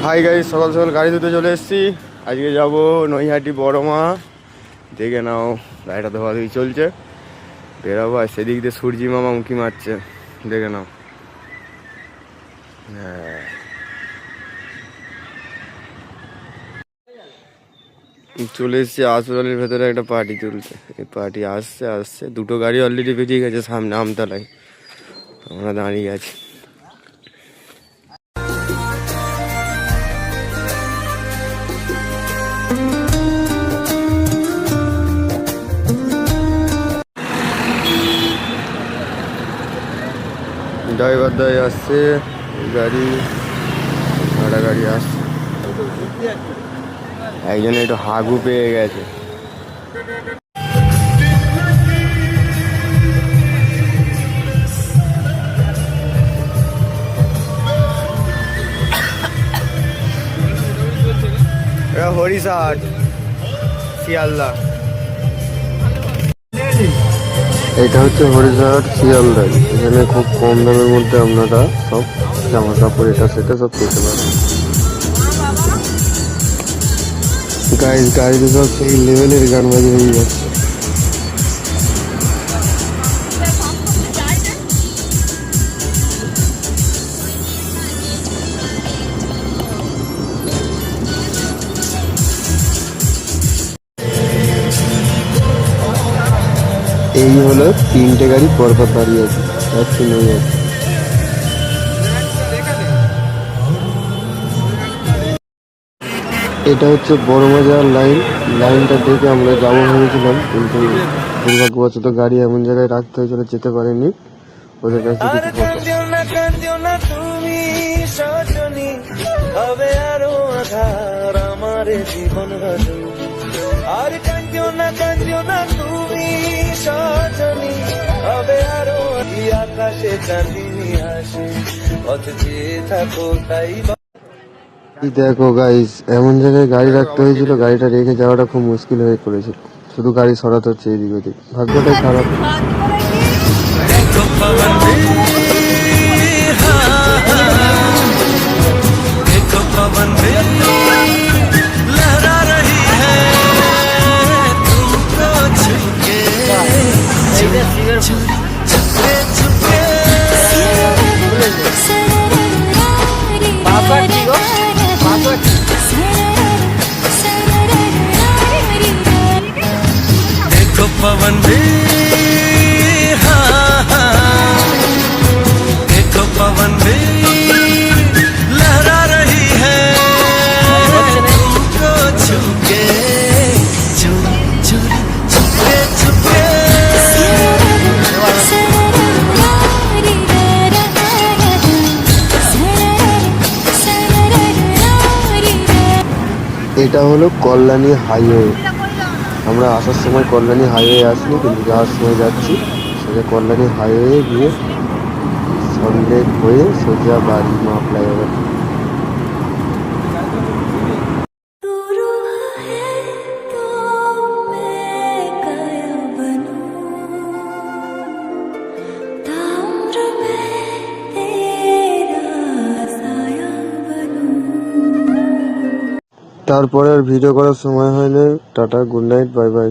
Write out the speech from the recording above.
Hi guys, সকাল সকাল গাড়ি ধুতে চলে এসেছি। আজকে যাব নৈহাটি বড় মা। দেখে নাও গাড়িটা ধোয়াধুয়ি চলছে, বেরাবো। আর সেদিক দিয়ে সূর্যি মামা উঁকি মারছে, দেখে নাও। হ্যাঁ, চলে এসেছি হাসপাতালের ভেতরে। একটা পার্টি চলছে, এই পার্টি আসছে আসছে। দুটো গাড়ি অলরেডি বেরিয়ে গেছে সামনে আমতলায়, আমরা দাঁড়িয়ে আছি। ড্রাইভার দাই আসছে, গাড়ি ভাড়া গাড়ি আসছে। একজন একটু হাগু পেয়ে গেছে। হরিশাট শিয়ালদা, এটা হচ্ছে হরিশাট শিয়ালদা। এখানে খুব কম দামের মধ্যে আপনারা সব জামা কাপড় এটা সেটা সব পেতে পারেন। গাড়িতে সব সেই লেভেলের গান বাজিয়ে হয়ে যাচ্ছে। এই হলো তিনটে গাড়ি পরপর দাঁড়িয়ে আছে, যাচ্ছি নই আছে। এটা হচ্ছে বড় মজার লাইনটা দেখে আমরা যাবো ভেবেছিলাম, কিন্তু দুর্ভাগ্যবশত গাড়ি এমন জায়গায় রাখতে হয়েছিল, যেতে পারেনি। ওদের কাছে দেখো গাইস, এমন জায়গায় গাড়ি রাখতে হয়েছিল, গাড়িটা রেখে যাওয়াটা খুব মুশকিল হয়ে পড়েছিল। শুধু গাড়ি সরাতে হচ্ছে এদিক ওদিক, ভাগ্যটাই খারাপ। पवन भी हाँ हाँ, देखो पवन भी लहरा रही है तुमको छुके, छुपके छुपके। এটা হলো কল্যাণী হাইওয়ে। আমরা আসার সময় কল্যাণী হাইওয়ে আসিনি, কিন্তু যাওয়ার সময় যাচ্ছি। সোজা কল্যাণী হাইওয়ে গিয়ে সল্টলেক হয়ে সোজা বাড়ি মা ফ্লাইওভার। তারপরে আর ভিডিও করার সময় হয়নি। Tata, good night, bye bye.